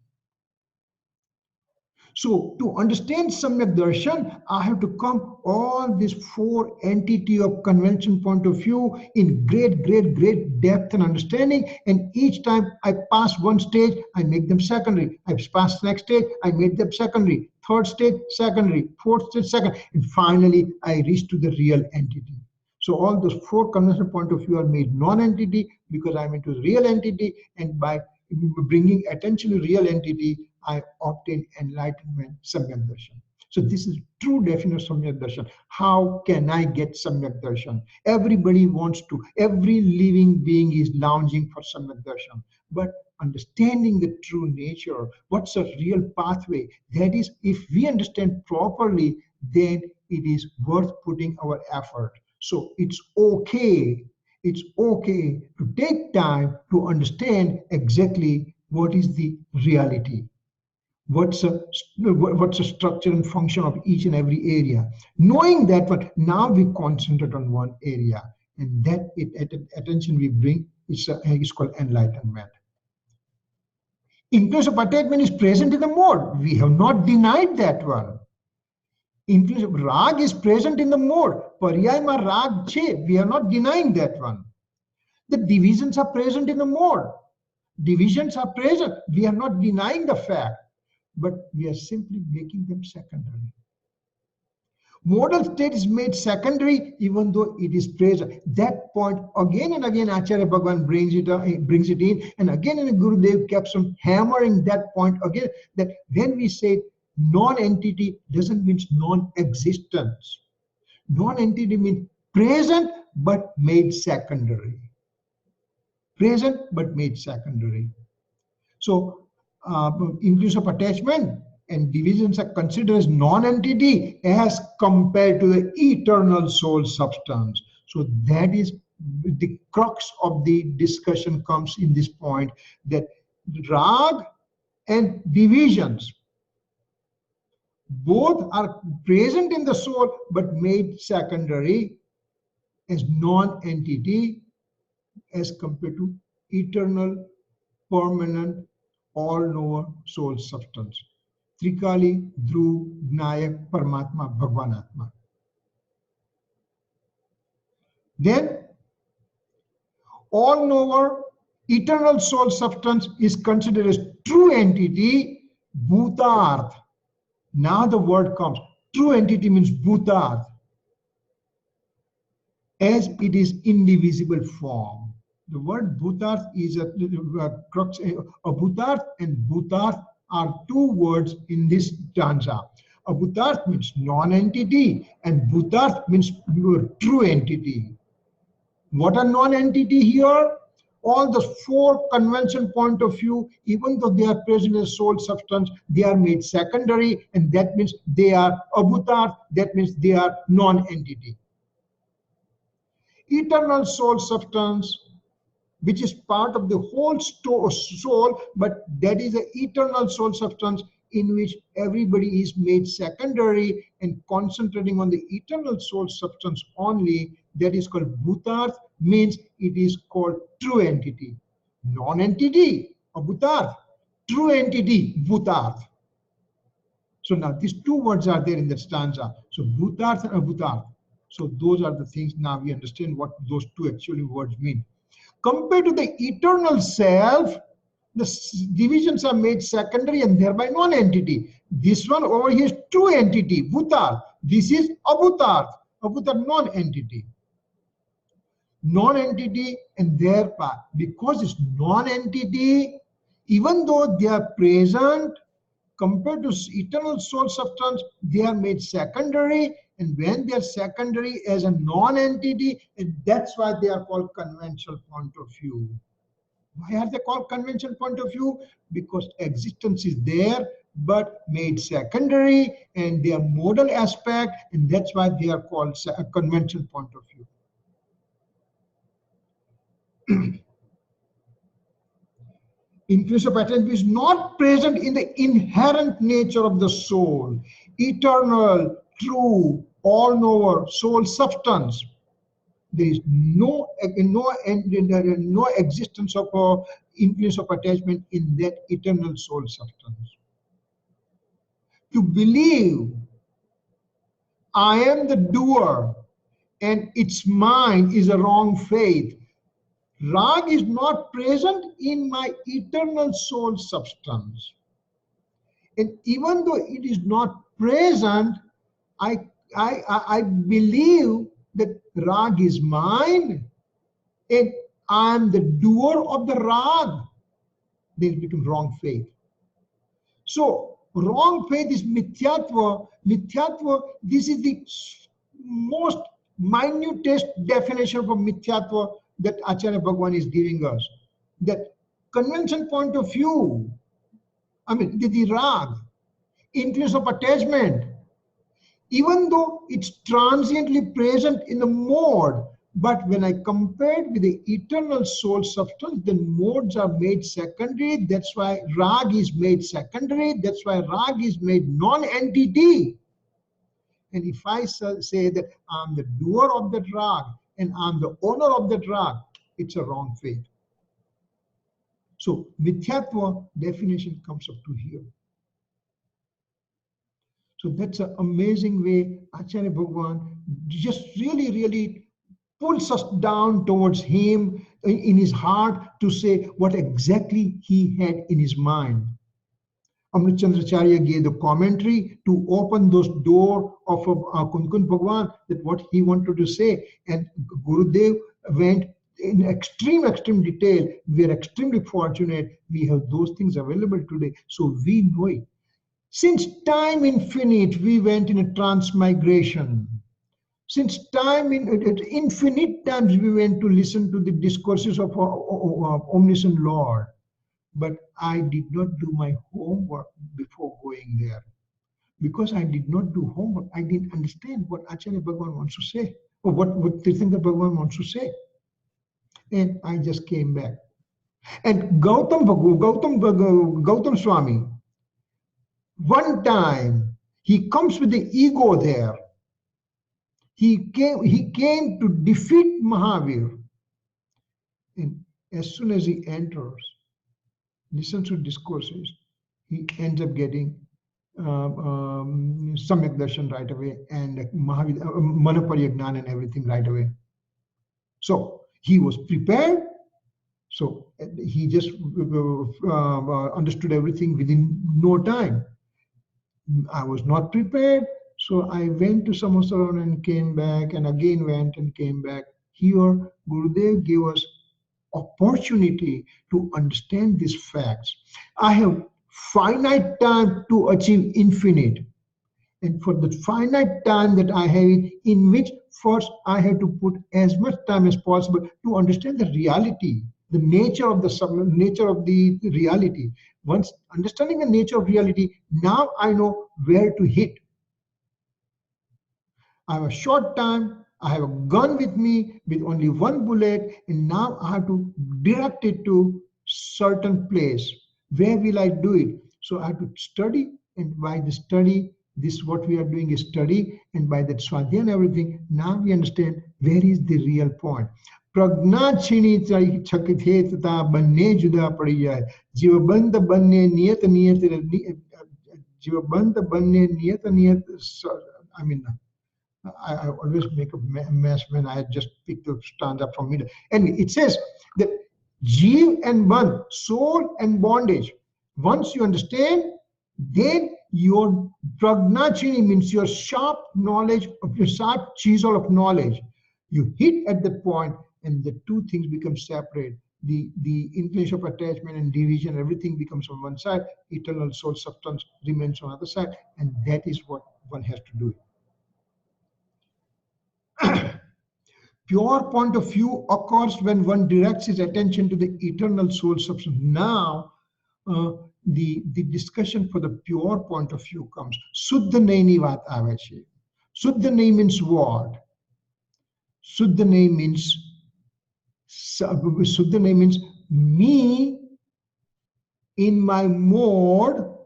So to understand Samyak Darshan, I have to come all these four entity of convention point of view in great depth and understanding. And each time I pass one stage, I make them secondary. I pass the next stage, I make them secondary. Third stage, secondary. Fourth stage, second. And finally, I reach to the real entity. So all those four convention point of view are made non-entity because I'm into the real entity, and by bringing attention to real entity, I obtain enlightenment, Samyak Darshan. So this is true definition of Samyak Darshan. How can I get Samyak Darshan? Everybody wants to. Every living being is lounging for Samyak Darshan. But understanding the true nature, what's a real pathway, that is, if we understand properly, then it is worth putting our effort. So it's okay. It's okay to take time to understand exactly what is the reality. What's a structure and function of each and every area. Knowing that, but now we concentrate on one area, and that attention we bring is called enlightenment. Influence of attachment is present in the mode. We have not denied that one. Influence of rag is present in the mode. Paryayama rag che. We are not denying that one. The divisions are present in the mode. Divisions are present. We are not denying the fact, but we are simply making them secondary. Modal state is made secondary even though it is present. That point again and again Acharya Bhagwan brings it in, and again and Gurudev kept on hammering that point again, that when we say non-entity doesn't mean non-existence. Non-entity means present but made secondary. Present but made secondary. So influence of attachment and divisions are considered as non-entity as compared to the eternal soul substance. So that is the crux of the discussion comes in this point, that rag and divisions both are present in the soul but made secondary as non-entity as compared to eternal, permanent, all-knower soul substance. Trikali, Dhruv, Nayak, Paramatma, Bhagwanatma. Then all knower, eternal soul substance is considered as true entity, bhutarth. Now the word comes. True entity means bhutarth, as it is indivisible form. The word bhutarth is a crux. A bhutarth and bhutarth are two words in this stanza. A bhutarth means non-entity and bhutarth means true entity. What are non-entity here? All the four convention point of view, even though they are present as soul substance, they are made secondary, and that means they are abhutar, that means they are non-entity. Eternal soul substance, which is part of the whole soul, but that is an eternal soul substance in which everybody is made secondary and concentrating on the eternal soul substance only. That is called bhutarth, means it is called true entity. Non-entity, abhutarth. True entity, bhutarth. So now these two words are there in that stanza. So bhutarth and abhutarth. So those are the things. Now we understand what those two actually words mean. Compared to the eternal self, the divisions are made secondary and thereby non-entity. This one over here is true entity, bhutar. This is abhutar, abhutar non-entity. Non-entity and thereby, because it's non-entity, even though they are present, compared to eternal soul substance, they are made secondary, and when they are secondary as a non-entity, and that's why they are called conventional point of view. Why are they called conventional point of view? Because existence is there, but made secondary, and they are modal aspect, and that's why they are called a conventional point of view. Influence of attachment is not present in the inherent nature of the soul, eternal, true, all-knower, soul substance. There is no existence of influence of attachment in that eternal soul substance. To believe I am the doer and it's mine is a wrong faith. Rag is not present in my eternal soul substance. And even though it is not present, I believe that rag is mine and I am the doer of the rag. Then it becomes wrong faith. So wrong faith is mithyatva. Mithyatva, this is the most minutest definition of mithyatva that Acharya Bhagavan is giving us. That convention point of view, I mean the rag, influence of attachment, even though it's transiently present in the mode, but when I compare it with the eternal soul substance, then modes are made secondary. That's why rag is made secondary. That's why rag is made non-entity. And if I say that I'm the doer of that rag and I'm the owner of that rag, it's a wrong faith. So mithyatva definition comes up to here. So that's an amazing way Acharya Bhagavan just really pulls us down towards him in his heart to say what exactly he had in his mind. Amrit Chandracharya gave the commentary to open those doors of Kunkun Bhagavan, that what he wanted to say. And Gurudev went in extreme detail. We are extremely fortunate. We have those things available today. So we know it. Since time infinite, we went in a transmigration. Since time infinite times, we went to listen to the discourses of our omniscient Lord. But I did not do my homework before going there. Because I did not do homework, I didn't understand what Acharya Bhagavan wants to say, or what Tirthankar Bhagavan wants to say. And I just came back. And Gautam Swami, one time, he comes with the ego there. He came to defeat Mahavir. And as soon as he enters, listens to discourses, he ends up getting Samyak Darshan right away and Manaparya Jnana and everything right away. So he was prepared. So he just understood everything within no time. I was not prepared. So I went to Samaysar and came back, and again went and came back. Here, Gurudev gave us opportunity to understand these facts. I have finite time to achieve infinite. And for the finite time that I have, in which first I have to put as much time as possible to understand the reality, the nature of the reality. Once understanding the nature of reality, now I know where to hit. I have a short time, I have a gun with me with only one bullet, and now I have to direct it to certain place. Where will I do it? So I have to study, and by the study, this what we are doing is study, and by that Swadhay and everything, now we understand where is the real point. Pragna chini chakithe tata banne juda padi jaye. Jivabandha banne niyat jivabandha banne niyat I mean, I always make a mess when I just pick the stanza from middle. And it says that Jeev and Bandh, soul and bondage. Once you understand, then your pragnachini means your sharp knowledge of your sharp chisel of knowledge. You hit at that point, and the two things become separate. The inclination of attachment and division, everything becomes on one side. Eternal soul substance remains on the other side, and that is what one has to do. Pure point of view occurs when one directs his attention to the eternal soul substance. Now, the discussion for the pure point of view comes. Suddha nahi vat aave chhe. Suddha nahi means what? Suddha nahi means me in my mode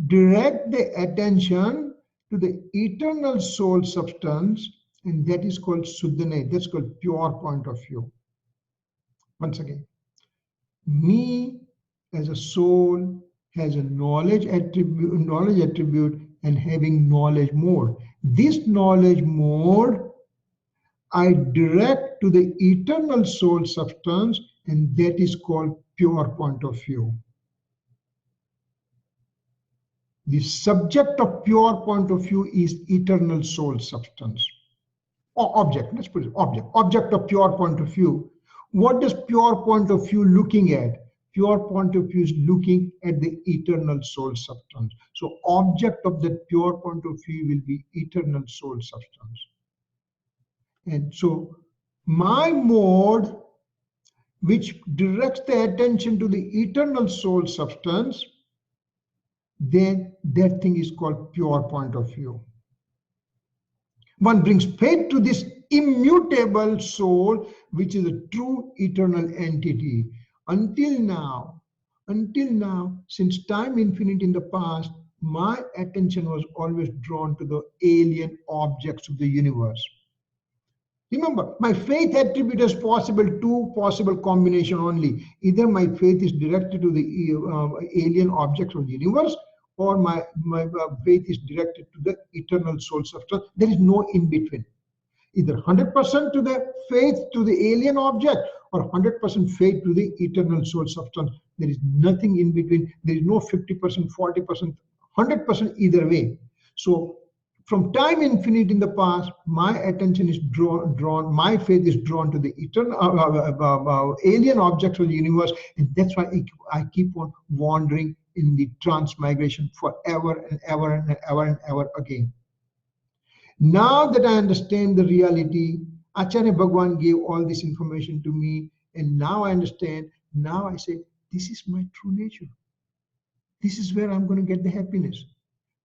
direct the attention to the eternal soul substance, and that is called Suddha nahi. That's called pure point of view. Once again, me as a soul has a knowledge attribute and having knowledge mode. This knowledge mode I direct to the eternal soul substance, and that is called pure point of view. The subject of pure point of view is eternal soul substance. Or object, let's put it, object of pure point of view. What does pure point of view looking at? Pure point of view is looking at the eternal soul substance. So object of that pure point of view will be eternal soul substance. And so my mode, which directs the attention to the eternal soul substance, then that thing is called pure point of view. One brings faith to this immutable soul, which is a true eternal entity. Until now, since time infinite in the past, my attention was always drawn to the alien objects of the universe. Remember, my faith attribute is possible, two possible combination only. Either my faith is directed to the alien objects of the universe, or my faith is directed to the eternal soul substance. There is no in between. Either 100% to the faith to the alien object, or 100% faith to the eternal soul substance. There is nothing in between. There is no 50%, 40%, 100% either way. So from time infinite in the past, my attention is drawn, my faith is drawn to the eternal alien objects of the universe, and that's why I keep on wandering in the transmigration forever and ever and ever and ever again. Now that I understand the reality, Acharya Bhagwan gave all this information to me, and now I understand. Now I say, this is my true nature. This is where I'm going to get the happiness.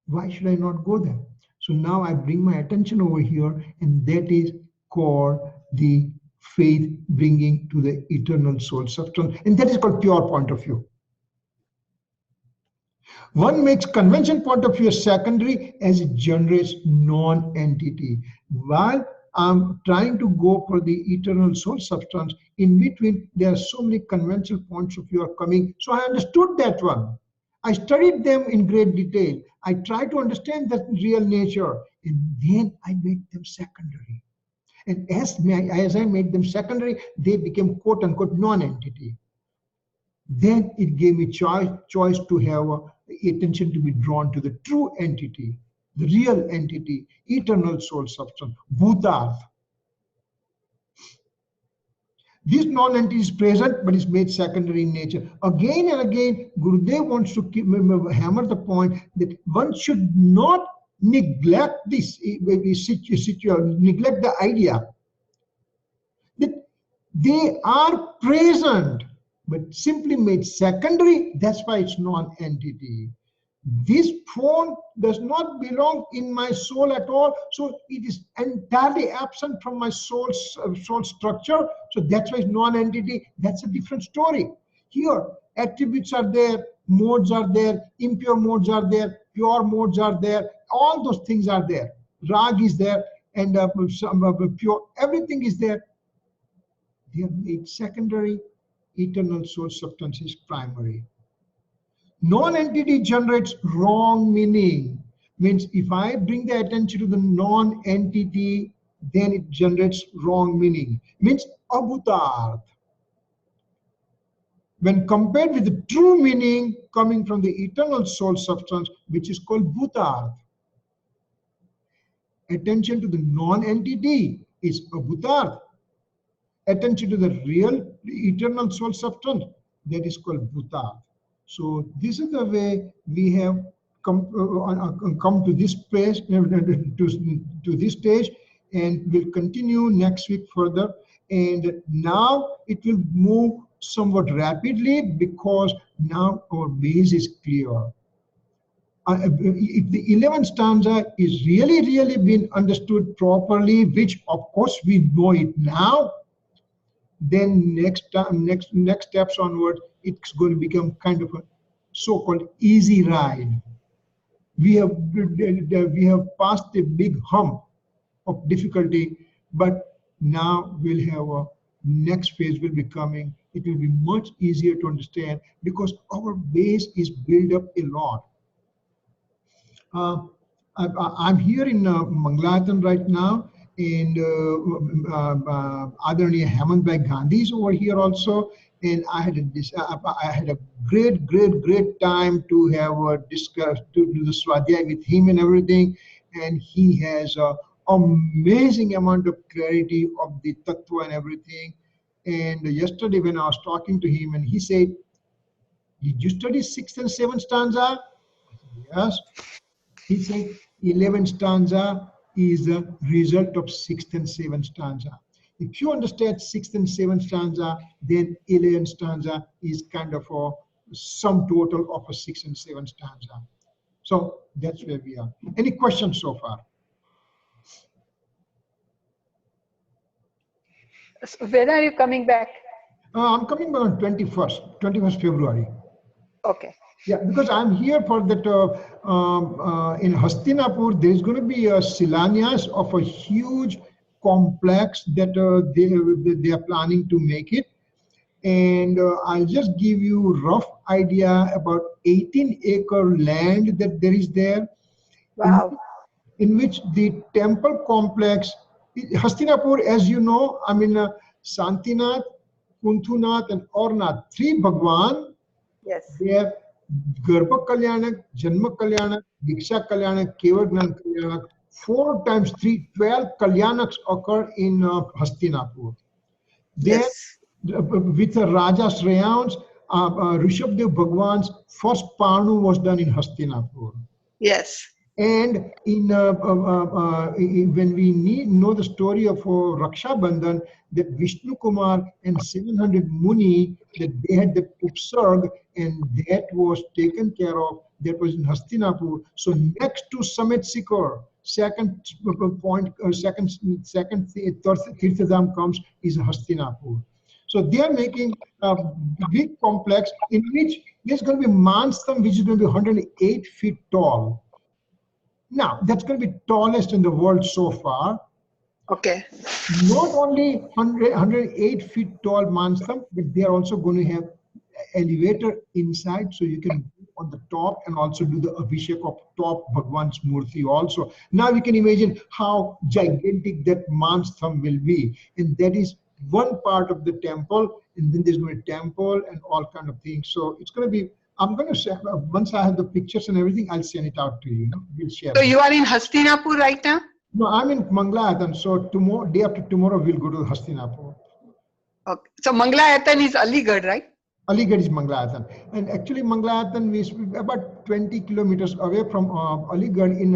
Why should I not go there? So now I bring my attention over here, and that is called the faith bringing to the eternal soul substance, and that is called pure point of view. One makes convention point of view secondary as it generates non-entity. While I'm trying to go for the eternal soul substance, in between there are so many conventional points of view are coming. So I understood that one. I studied them in great detail. I tried to understand that real nature, and then I make them secondary. And as I made them secondary, they became quote unquote non-entity. Then it gave me choice to have attention to be drawn to the true entity, the real entity, eternal soul substance, Bhutarth. This non-entity is present, but is made secondary in nature. Again and again, Gurudev wants to hammer the point that one should not neglect this, neglect the idea that they are present, but simply made secondary. That's why it's non-entity. This phone does not belong in my soul at all, so it is entirely absent from my soul structure. So that's why it's non-entity. That's a different story. Here, attributes are there, modes are there, impure modes are there, pure modes are there. All those things are there. Rag is there, and pure. Everything is there. They are made secondary. Eternal soul substance is primary. Non-entity generates wrong meaning. Means if I bring the attention to the non-entity, then it generates wrong meaning. Means abhutarth. When compared with the true meaning coming from the eternal soul substance, which is called bhutarth. Attention to the non-entity is abhutarth. Attention to the real eternal soul substance, that is called bhutarth. So this is the way we have come to this place, to this stage, and we'll continue next week further. And now it will move somewhat rapidly because now our base is clear. If the 11th stanza is really been understood properly, which of course we know it now, then next steps onward, it's going to become kind of a so-called easy ride. We have passed the big hump of difficulty, but now we'll have a next phase will be coming. It will be much easier to understand because our base is built up a lot. I'm here in Mangalatan right now, and Adharaniya Hemantbhai Gandhi is over here also, and I had a great time to have discuss to do the Swadhay with him and everything, and he has a amazing amount of clarity of the tattva and everything. And yesterday when I was talking to him, and he said, "Did you study 6th and 7th stanza?" I said, "Yes." He said 11th stanza is a result of 6th and 7th stanza. If you understand 6th and 7th stanza, then 11th stanza is kind of a sum total of a 6th and 7th stanza. So that's where we are. Any questions so far? So when are you coming back? I'm coming back on 21st February. Okay. Yeah, because I'm here for that in Hastinapur, there's going to be a Silanyas of a huge complex that they are planning to make it. And I'll just give you a rough idea about 18-acre land that there is there. Wow. In which the temple complex, Hastinapur, as you know, I mean, Santinath, Kunthunath, and Ornath, 3 Bhagwan. Yes. They are Garbha Kalyanak, Janma Kalyanak, Diksha Kalyanak, Kevagnan Kalyanak. 4 times 3, 12 Kalyanaks occur in Hastinapur. There, Yes. with the Raja's realms, Rishabdev Bhagwan's first Panu was done in Hastinapur. Yes. And in when we know the story of Raksha Bandhan, that Vishnu Kumar and 700 Muni, that they had the upsarg, and that was taken care of. That was in Hastinapur. So next to Samaysar, second Tirthadham comes is Hastinapur. So they are making a big complex in which there's going to be Manstam, which is going to be 108 feet tall. Now, that's going to be tallest in the world so far. Okay. Not only 108 feet tall Manstam, but they are also going to have elevator inside, so you can go on the top and also do the Abhishek of top Bhagwan's Murti also. Now you can imagine how gigantic that man's thumb will be. And that is one part of the temple, and then there's going to be a temple and all kind of things. So it's going to be, I'm going to say, once I have the pictures and everything, I'll send it out to you. We'll share. So you are in Hastinapur right now? No, I'm in Manglayatan. So tomorrow, day after tomorrow, we'll go to Hastinapur. Okay. So Manglayatan is Aligarh, right? Aligarh is Manglayatan. And actually Manglayatan is about 20 kilometers away from Aligarh, in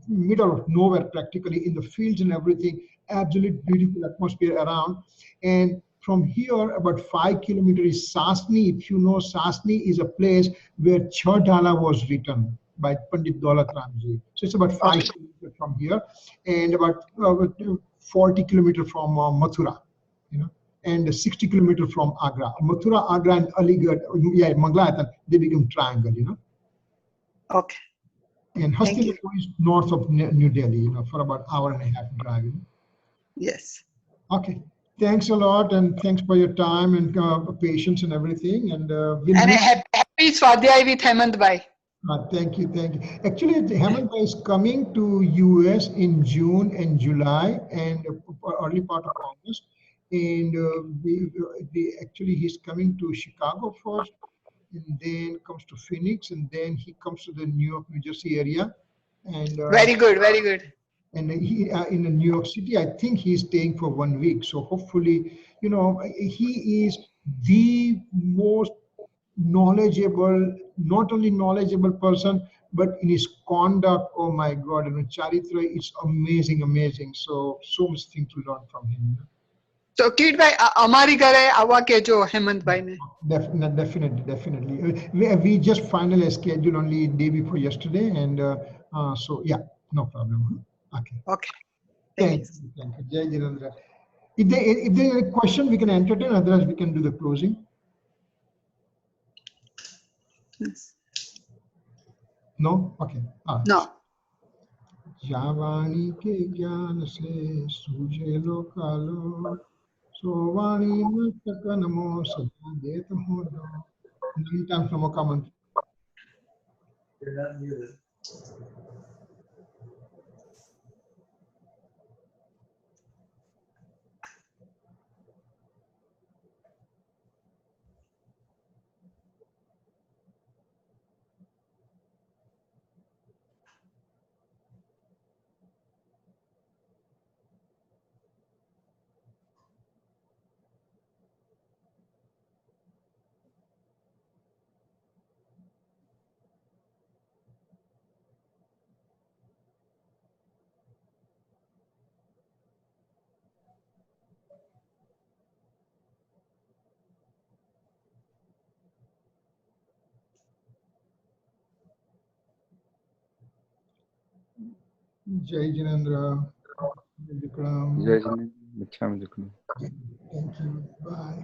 middle of nowhere, practically in the fields and everything. Absolute beautiful atmosphere around. And from here, about 5 kilometers is Sasni. If you know, Sasni is a place where Chhaudhala was written by Pandit Daulat Ramji. So it's about 5 kilometers from here, and about 40 kilometers from Mathura, you know, and 60 kilometers from Agra. Mathura, Agra, and Aligarh, yeah, Manglayatan, they become triangle, you know. Okay. And Hastinapur is north of New Delhi, you know, for about hour and a half driving. Yes. Okay. Thanks a lot, and thanks for your time and patience and everything. And we'll And happy Swadhyay with Hemant Bhai. thank you, thank you. Actually, Hemant Bhai is coming to US in June and July and early part of August. And actually, he's coming to Chicago first, and then comes to Phoenix, and then he comes to the New York, New Jersey area. And Very good, very good. and he in New York City, I think he's staying for 1 week. So hopefully, you know, he is the most knowledgeable, not only knowledgeable person, but in his conduct, oh my God, and Charitra, it's amazing, amazing. So much things to learn from him. So Kirit Bhai, amari ઘરે આવવા કહેજો હેમંત ભાઈ ને. Definitely. We just finalized schedule only day before yesterday, and so yeah, no problem. Okay. Okay. Thank you. Jai Jirendra. If there is a question, we can entertain. Otherwise, we can do the closing. No? Okay. No. Javani ke gyan se suje lo kalo, sovani mataka namo sada det hodo. 9 times namo kaman. You're not muted. Jai Jirendra. Vikram. Jai Jinesh, Michham Juknu. Thank you. Bye.